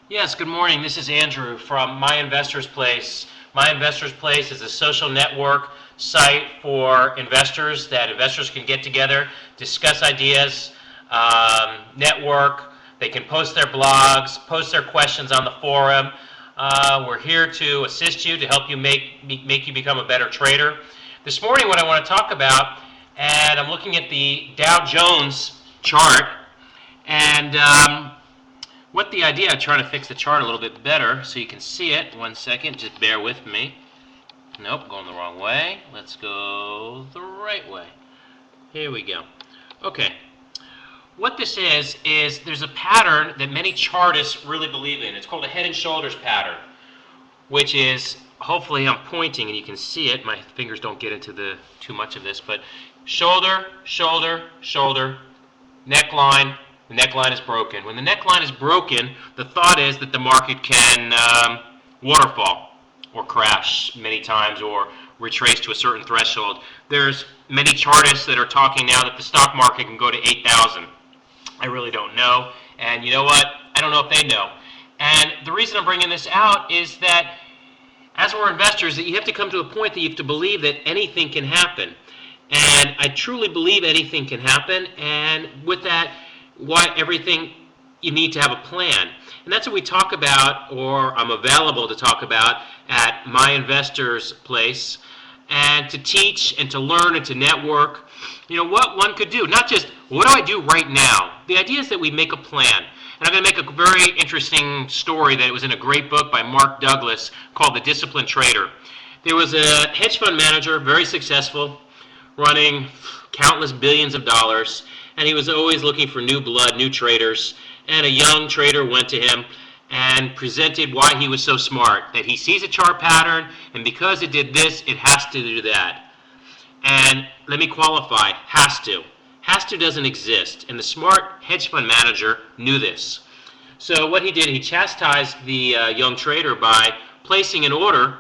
Yes, good morning. This is Andrew from My Investors Place. My Investors Place is a social network site for investors that investors can get together, discuss ideas, network. They can post their blogs, post their questions on the forum. We're here to assist you, to help you make you become a better trader. This morning what I want to talk about, and I'm looking at the Dow Jones chart, and what the idea, I'm trying to fix the chart a little bit better so you can see it. 1 second, just bear with me. Nope, going the wrong way. Let's go the right way. Here we go. Okay. What this is there's a pattern that many chartists really believe in. It's called a head and shoulders pattern, which is, hopefully I'm pointing and you can see it. My fingers don't get into too much of this, but shoulder, shoulder, shoulder, neckline. The neckline is broken. When the neckline is broken, the thought is that the market can waterfall or crash many times or retrace to a certain threshold. There's many chartists that are talking now that the stock market can go to 8,000. I really don't know. And you know what? I don't know if they know. And the reason I'm bringing this out is that as we're investors, that you have to come to a point that you have to believe that anything can happen. And I truly believe anything can happen. And with that, everything, you need to have a plan. And that's what we talk about, or I'm available to talk about, at My Investors Place, and to teach and to learn and to network. You know, what one could do, not just, what do I do right now? The idea is that we make a plan. And I'm going to make a very interesting story that was in a great book by Mark Douglas called The Disciplined Trader. There was a hedge fund manager, very successful, running countless billions of dollars, and he was always looking for new blood, new traders. And a young trader went to him and presented why he was so smart, that he sees a chart pattern, and because it did this, it has to do that. And let me qualify, has to. Has to doesn't exist, and the smart hedge fund manager knew this. So what he did, he chastised the young trader by placing an order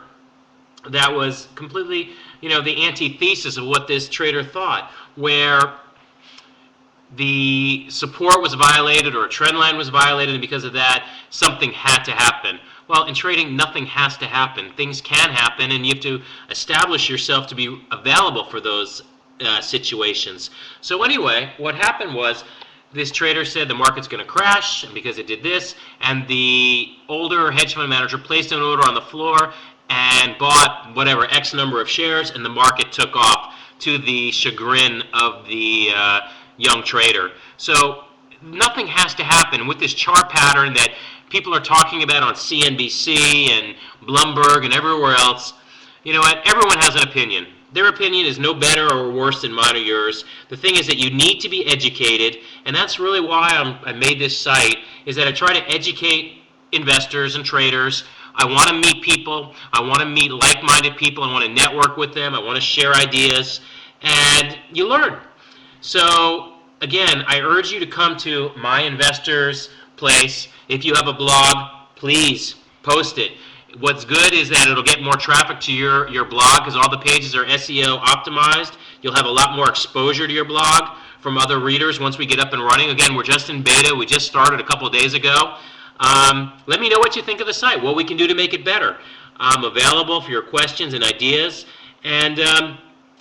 that was completely, the antithesis of what this trader thought, where the support was violated or a trend line was violated, and because of that, something had to happen. Well, in trading, nothing has to happen. Things can happen, and you have to establish yourself to be available for those situations. So anyway, what happened was this trader said the market's going to crash, and because it did this, and the older hedge fund manager placed an order on the floor and bought whatever X number of shares, and the market took off to the chagrin of the young trader. So nothing has to happen with this chart pattern that people are talking about on CNBC and Bloomberg and everywhere else. You know what? Everyone has an opinion. Their opinion is no better or worse than mine or yours. The thing is that you need to be educated, and that's really why I made this site, is that I try to educate investors and traders. I want to meet people. I want to meet like-minded people. I want to network with them. I want to share ideas, and you learn. So again, I urge you to come to My Investors Place. If you have a blog, please post it. What's good is that it'll get more traffic to your blog because all the pages are SEO optimized. You'll have a lot more exposure to your blog from other readers once we get up and running. Again, we're just in beta. We just started a couple of days ago. Let me know what you think of the site, what we can do to make it better. I'm available for your questions and ideas. And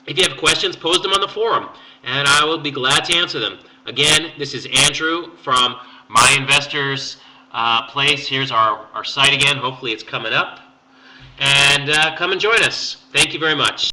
if you have questions, post them on the forum, and I will be glad to answer them. Again, this is Andrew from My Investors Place. Here's our site again. Hopefully it's coming up. And come and join us. Thank you very much.